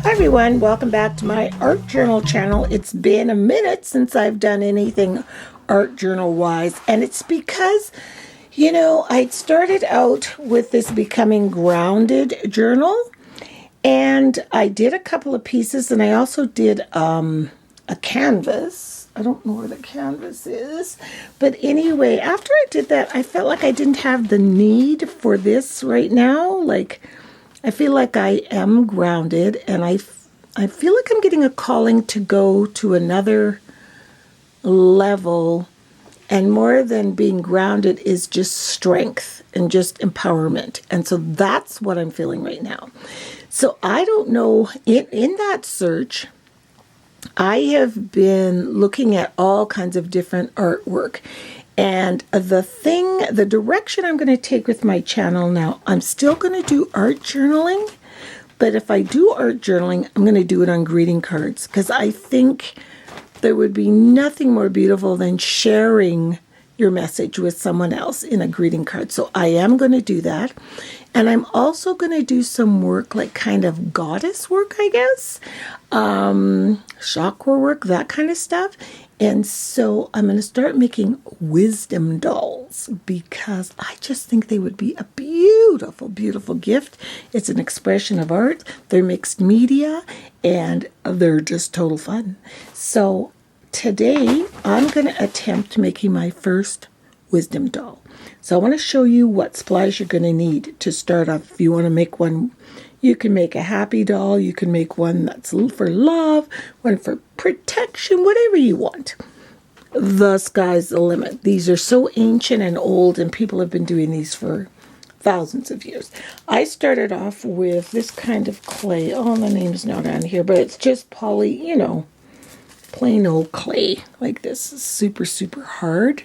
Hi everyone, welcome back to my art journal channel. It's been a minute since I've done anything art journal wise, and it's because, I started out with this Becoming Grounded journal, and I did a couple of pieces, and I also did a canvas. I don't know where the canvas is, but anyway, after I did that, I felt like I didn't have the need for this right now. I feel like I am grounded, and I feel like I'm getting a calling to go to another level, and more than being grounded is just strength and just empowerment. And so that's what I'm feeling right now. So I don't know, in that search, I have been looking at all kinds of different artwork. And the direction I'm going to take with my channel now, I'm still going to do art journaling. But if I do art journaling, I'm going to do it on greeting cards, because I think there would be nothing more beautiful than sharing your message with someone else in a greeting card. So I am going to do that. And I'm also going to do some work, like kind of goddess work, I guess. Chakra work, that kind of stuff. And so I'm going to start making wisdom dolls, because I just think they would be a beautiful, beautiful gift. It's an expression of art. They're mixed media, and they're just total fun. So today I'm going to attempt making my first wisdom doll. So I want to show you what supplies you're going to need to start off. If you want to make one, you can make a happy doll. You can make one that's for love, one for protection, whatever you want. The sky's the limit. These are so ancient and old, and people have been doing these for thousands of years. I started off with this kind of clay. Oh, the name's not on here, but it's just plain old clay like this. It's super, super hard.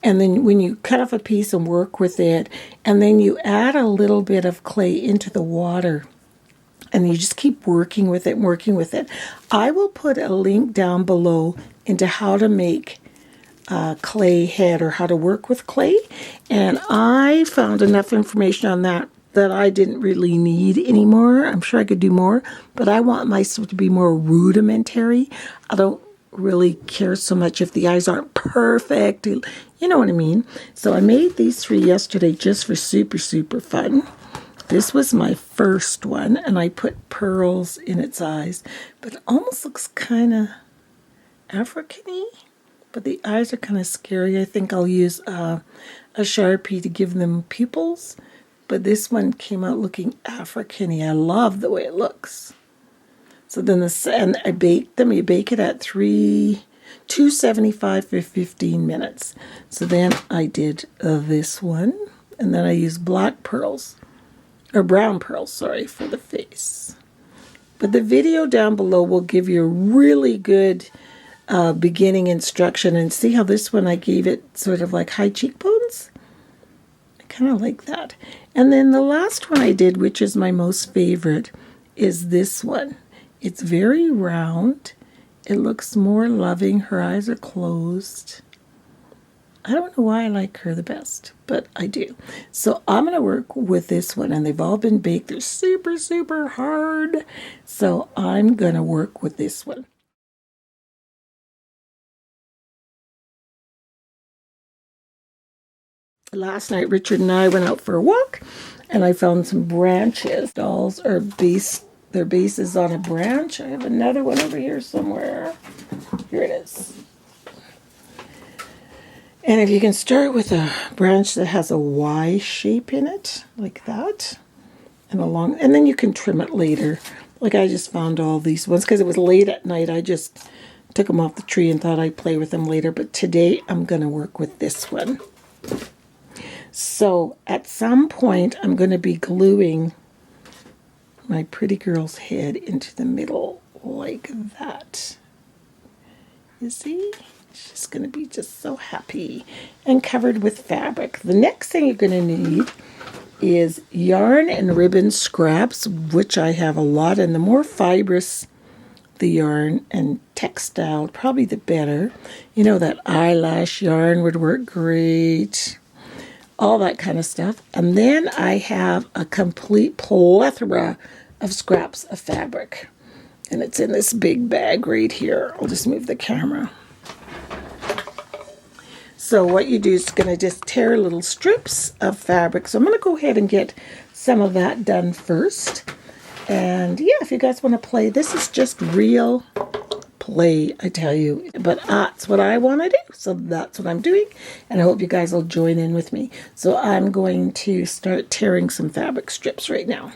And then when you cut off a piece and work with it, and then you add a little bit of clay into the water, and you just keep working with it, working with it. I will put a link down below into how to make a clay head, or how to work with clay. And I found enough information on that I didn't really need anymore. I'm sure I could do more, but I want my stuff to be more rudimentary. I don't really care so much if the eyes aren't perfect. You know what I mean? So I made these 3 yesterday just for super, super fun. This was my first one, and I put pearls in its eyes, but it almost looks kind of African-y, but the eyes are kind of scary. I think I'll use a Sharpie to give them pupils, but this one came out looking African-y. I love the way it looks. So then and I baked them. You bake it at 275 for 15 minutes. So then I did this one, and then I used black pearls, or brown pearls, sorry, for the face. But the video down below will give you a really good beginning instruction. And see how this one I gave it sort of like high cheekbones? I kind of like that. And then the last one I did, which is my most favorite, is this one. It's very round. It looks more loving. Her eyes are closed. I don't know why I like her the best, but I do. So I'm going to work with this one, and they've all been baked. They're super, super hard. So I'm going to work with this one. Last night, Richard and I went out for a walk, and I found some branches. Dolls are their base is on a branch. I have another one over here somewhere. Here it is. And if you can start with a branch that has a Y shape in it, like that, and then you can trim it later. Like I just found all these ones because it was late at night. I just took them off the tree and thought I'd play with them later. But today I'm going to work with this one. So at some point I'm going to be gluing my pretty girl's head into the middle like that. You see? She's going to be just so happy and covered with fabric. The next thing you're going to need is yarn and ribbon scraps, which I have a lot. And the more fibrous the yarn and textile, probably the better. You know, that eyelash yarn would work great. All that kind of stuff. And then I have a complete plethora of scraps of fabric. And it's in this big bag right here. I'll just move the camera. So what you do is going to just tear little strips of fabric. So I'm going to go ahead and get some of that done first. And yeah, if you guys want to play, this is just real play, I tell you. But that's what I want to do. So that's what I'm doing. And I hope you guys will join in with me. So I'm going to start tearing some fabric strips right now.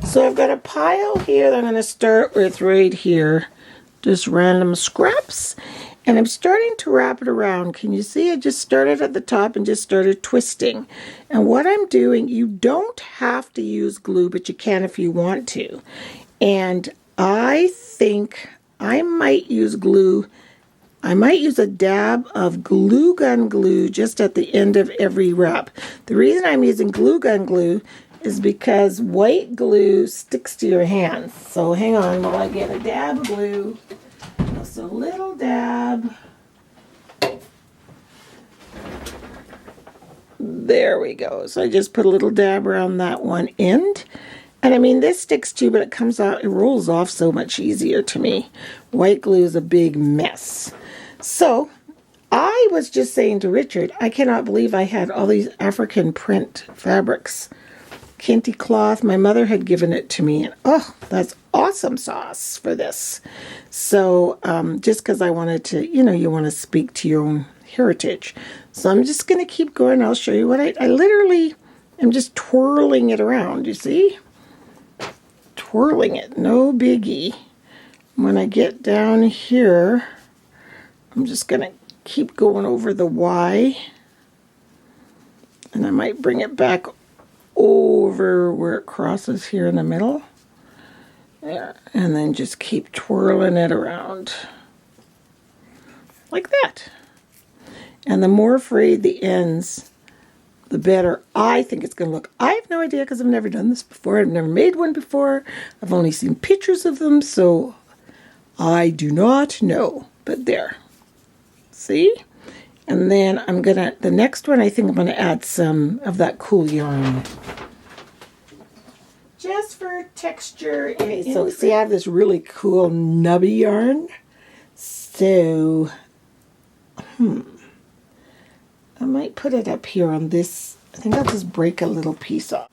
So I've got a pile here that I'm going to start with right here. Just random scraps. And I'm starting to wrap it around. Can you see? I just started at the top and just started twisting. And what I'm doing, you don't have to use glue, but you can if you want to. And I think I might use glue. I might use a dab of glue gun glue just at the end of every wrap. The reason I'm using glue gun glue is because white glue sticks to your hands. So hang on while I get a dab of glue. Just a little dab. There we go. So I just put a little dab around that one end. And I mean, this sticks too, but it comes out, it rolls off so much easier to me. White glue is a big mess. So I was just saying to Richard, I cannot believe I had all these African print fabrics. Kente cloth, my mother had given it to me, and oh, that's awesome sauce for this. So just because I wanted to, you want to speak to your own heritage. So I'm just going to keep going. I'll show you what I literally am just twirling it around, you see? Twirling it, no biggie. When I get down here, I'm just going to keep going over the Y, and I might bring it back over where it crosses here in the middle. There. And then just keep twirling it around. Like that. And the more frayed the ends, the better I think it's going to look. I have no idea because I've never done this before. I've never made one before. I've only seen pictures of them, so I do not know. But there. See? And then I'm going to, the next one I think I'm going to add some of that cool yarn. Just for texture. Okay, so see I have this really cool nubby yarn. So, I might put it up here on this. I think I'll just break a little piece off.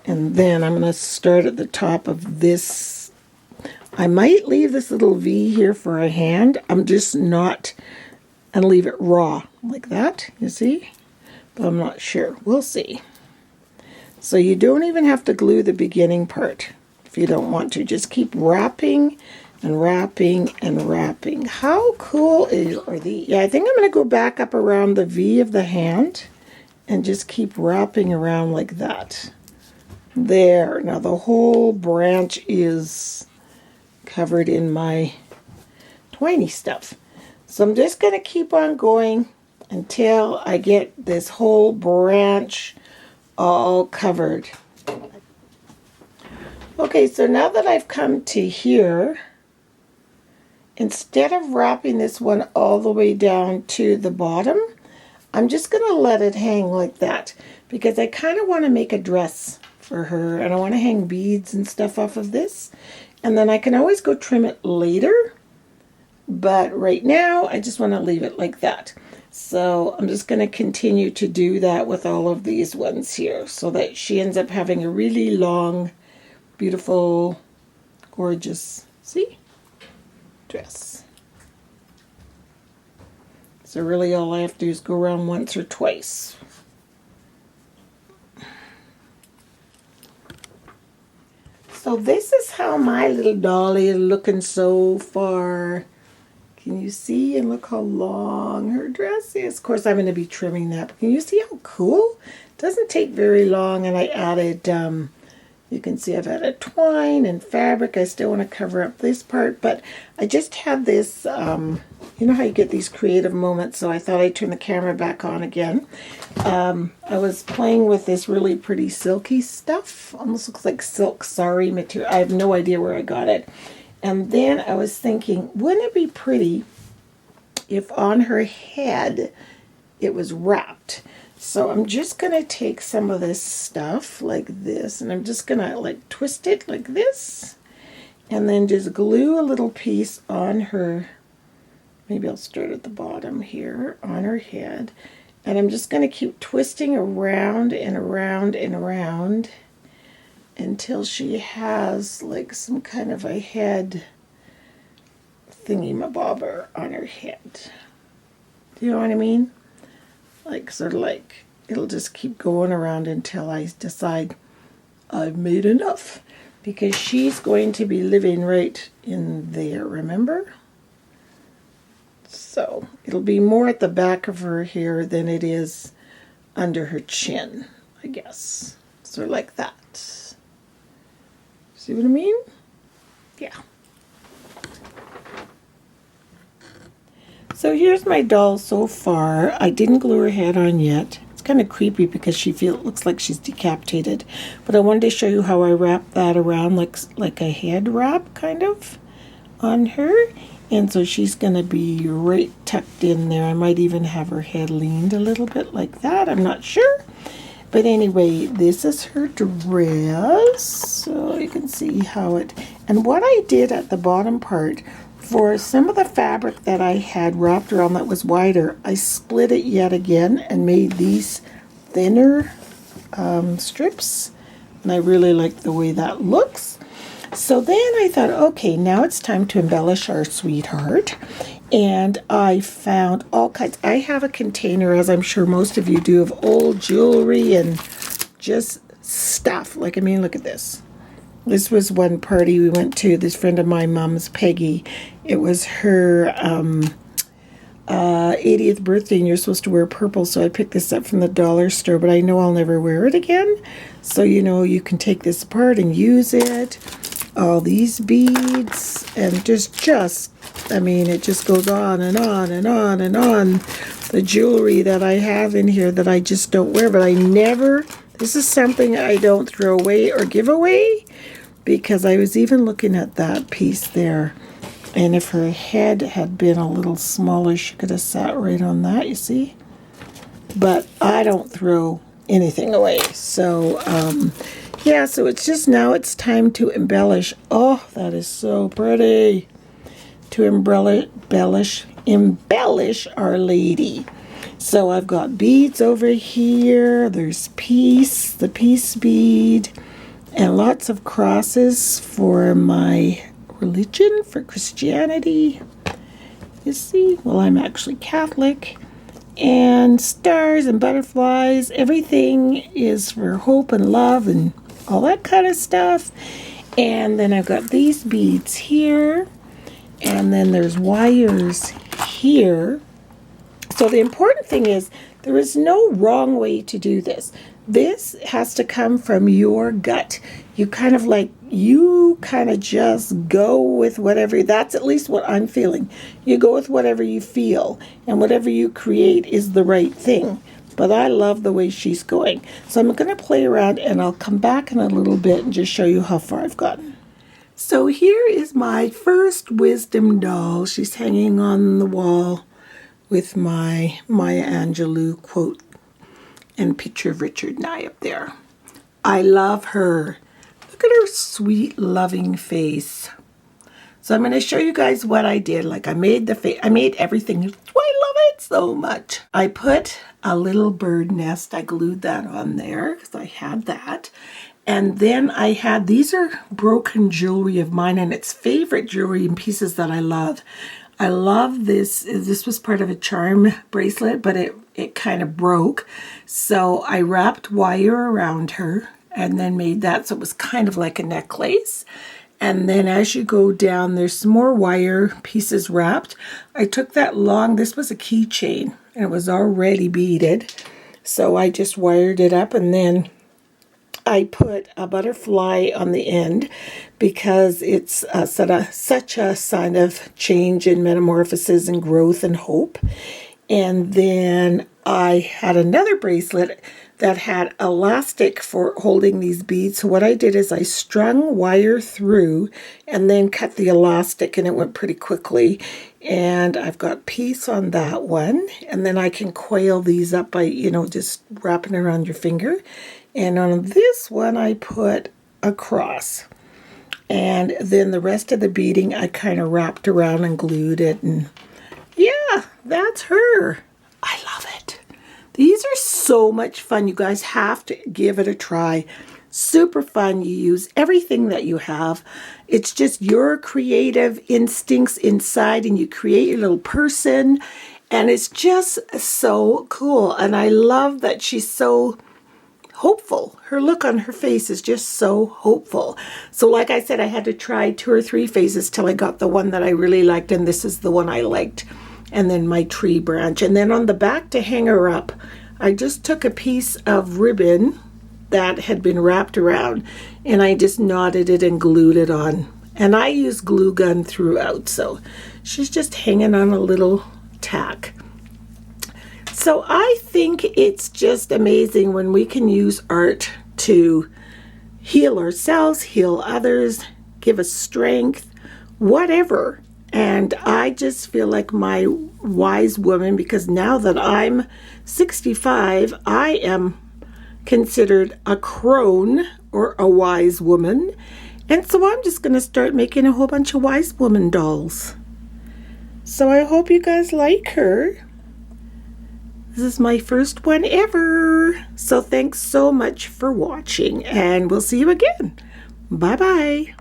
And then I'm going to start at the top of this. I might leave this little V here for a hand. I'm just not, and leave it raw like that, you see? But I'm not sure. We'll see. So you don't even have to glue the beginning part if you don't want to. Just keep wrapping and wrapping and wrapping. How cool are these? Yeah, I think I'm going to go back up around the V of the hand and just keep wrapping around like that. There. Now the whole branch is covered in my twiny stuff. So I'm just going to keep on going until I get this whole branch all covered. Okay, so now that I've come to here, instead of wrapping this one all the way down to the bottom, I'm just going to let it hang like that because I kind of want to make a dress for her and I want to hang beads and stuff off of this. And then I can always go trim it later, but right now I just want to leave it like that. So I'm just going to continue to do that with all of these ones here so that she ends up having a really long, beautiful, gorgeous, see, dress. So really all I have to do is go around once or twice. So So this is how my little dolly is looking so far. Can you see? And look how long her dress is. Of course, I'm going to be trimming that. But can you see how cool? It doesn't take very long. And I added, you can see I've added twine and fabric. I still want to cover up this part. But I just had this, you know how you get these creative moments. So I thought I'd turn the camera back on again. I was playing with this really pretty silky stuff. Almost looks like silk sari material. I have no idea where I got it. And then I was thinking, wouldn't it be pretty if on her head it was wrapped? So I'm just going to take some of this stuff like this, and I'm just going to like twist it like this, and then just glue a little piece on her. Maybe I'll start at the bottom here on her head. And I'm just going to keep twisting around and around and around until she has like some kind of a head thingy-mabobber on her head. Do you know what I mean? Like sort of like it'll just keep going around until I decide I've made enough. Because she's going to be living right in there, remember? So it'll be more at the back of her hair than it is under her chin, I guess. Sort of like that. See what I mean? Yeah. So here's my doll so far. I didn't glue her head on yet. It's kind of creepy because looks like she's decapitated. But I wanted to show you how I wrap that around like a head wrap kind of on her. And so she's going to be right tucked in there. I might even have her head leaned a little bit like that. I'm not sure. But anyway, this is her dress. So you can see how it... And what I did at the bottom part, for some of the fabric that I had wrapped around that was wider, I split it yet again and made these thinner strips. And I really like the way that looks. So then I thought, okay, now it's time to embellish our sweetheart. And I found all kinds. I have a container, as I'm sure most of you do, of old jewelry and just stuff. Like, I mean, look at this. This was one party we went to. This friend of my mom's, Peggy. It was her 80th birthday, and you're supposed to wear purple. So I picked this up from the dollar store, but I know I'll never wear it again. So, you know, you can take this apart and use it. All these beads and I mean, it just goes on and on and on and on. The jewelry that I have in here that I just don't wear, but this is something I don't throw away or give away, because I was even looking at that piece there. And if her head had been a little smaller, she could have sat right on that, you see? But I don't throw anything away. So, yeah, so it's just now it's time to embellish. Oh, that is so pretty. To embellish Our Lady. So I've got beads over here. There's the peace bead, and lots of crosses for my religion, for Christianity. You see? Well, I'm actually Catholic. And stars and butterflies. Everything is for hope and love and all that kind of stuff. And then I've got these beads here, and then there's wires here. So the important thing is there is no wrong way to do this. This has to come from your gut. You kind of just go with whatever. That's at least what I'm feeling. You go with whatever you feel, and whatever you create is the right thing. But I love the way she's going. So I'm going to play around, and I'll come back in a little bit and just show you how far I've gotten. So here is my first wisdom doll. She's hanging on the wall with my Maya Angelou quote and picture of Richard and I up there. I love her. Look at her sweet, loving face. So I'm going to show you guys what I did. Like, I made the face. I made everything. That's why I love it so much. I put a little bird nest. I glued that on there because I had that. And then I had, these are broken jewelry of mine, and it's favorite jewelry and pieces that I love. I love this. This was part of a charm bracelet, but it kind of broke. So I wrapped wire around her. and then made that so it was kind of like a necklace. And then as you go down, there's some more wire pieces wrapped. I took that long, this was a keychain, and it was already beaded. So I just wired it up, and then I put a butterfly on the end because it's such a sign of change and metamorphosis and growth and hope. And then I had another bracelet that had elastic for holding these beads. So what I did is I strung wire through and then cut the elastic, and it went pretty quickly. And I've got peace on that one. And then I can coil these up by, just wrapping around your finger. And on this one, I put a cross. And then the rest of the beading, I kind of wrapped around and glued it. And yeah, that's her. I love it. These are so much fun. You guys have to give it a try. Super fun. You use everything that you have. It's just your creative instincts inside, and you create your little person. And it's just so cool. And I love that she's so hopeful. Her look on her face is just so hopeful. So like I said, I had to try 2 or 3 phases till I got the one that I really liked, and this is the one I liked. And then my tree branch. And then on the back to hang her up, I just took a piece of ribbon that had been wrapped around, and I just knotted it and glued it on. And I use glue gun throughout, so she's just hanging on a little tack. So I think it's just amazing when we can use art to heal ourselves, heal others, give us strength, whatever. And I just feel like my wise woman, because now that I'm 65, I am considered a crone or a wise woman. And so I'm just going to start making a whole bunch of wise woman dolls. So I hope you guys like her. This is my first one ever. So thanks so much for watching, and we'll see you again. Bye-bye.